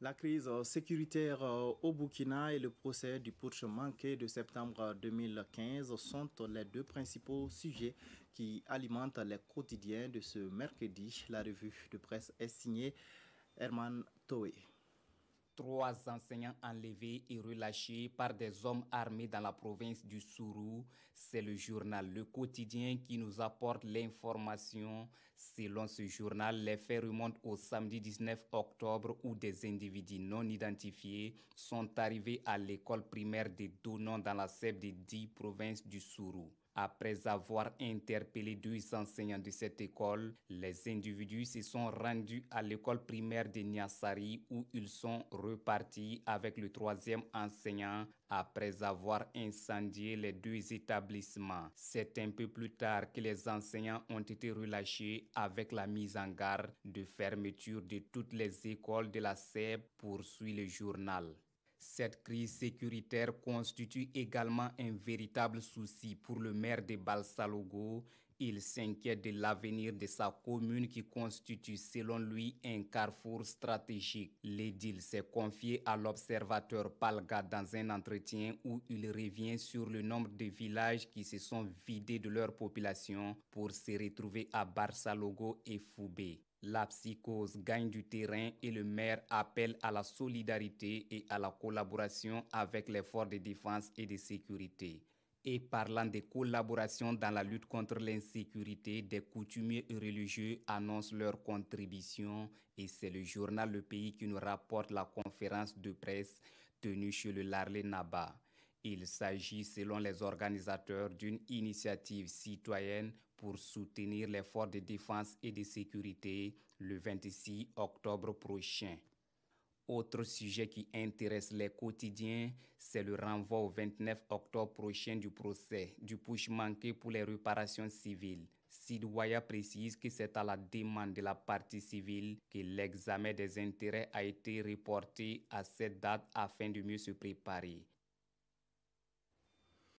La crise sécuritaire au Burkina et le procès du putsch manqué de septembre 2015 sont les deux principaux sujets qui alimentent les quotidiens de ce mercredi. La revue de presse est signée Herman Toé. 3 enseignants enlevés et relâchés par des hommes armés dans la province du Sourou. C'est le journal Le Quotidien qui nous apporte l'information. Selon ce journal, les faits remontent au samedi 19 octobre où des individus non identifiés sont arrivés à l'école primaire de Donon dans la cèpe des 10 provinces du Sourou. Après avoir interpellé 2 enseignants de cette école, les individus se sont rendus à l'école primaire de Niassari où ils sont repartis avec le 3e enseignant après avoir incendié les 2 établissements. C'est un peu plus tard que les enseignants ont été relâchés avec la mise en garde de fermeture de toutes les écoles de la cèpe, poursuit le journal. Cette crise sécuritaire constitue également un véritable souci pour le maire de Balsalogo. Il s'inquiète de l'avenir de sa commune qui constitue selon lui un carrefour stratégique. L'édile s'est confié à l'observateur Palga dans un entretien où il revient sur le nombre de villages qui se sont vidés de leur population pour se retrouver à Balsalogo et Foubé. La psychose gagne du terrain et le maire appelle à la solidarité et à la collaboration avec les forces de défense et de sécurité. Et parlant de collaboration dans la lutte contre l'insécurité, des coutumiers et religieux annoncent leur contribution et c'est le journal Le Pays qui nous rapporte la conférence de presse tenue chez le Larlé Naba. Il s'agit, selon les organisateurs, d'une initiative citoyenne pour soutenir les forces de défense et de sécurité le 26 octobre prochain. Autre sujet qui intéresse les quotidiens, c'est le renvoi au 29 octobre prochain du procès du putsch manqué pour les réparations civiles. Sidouaya précise que c'est à la demande de la partie civile que l'examen des intérêts a été reporté à cette date afin de mieux se préparer.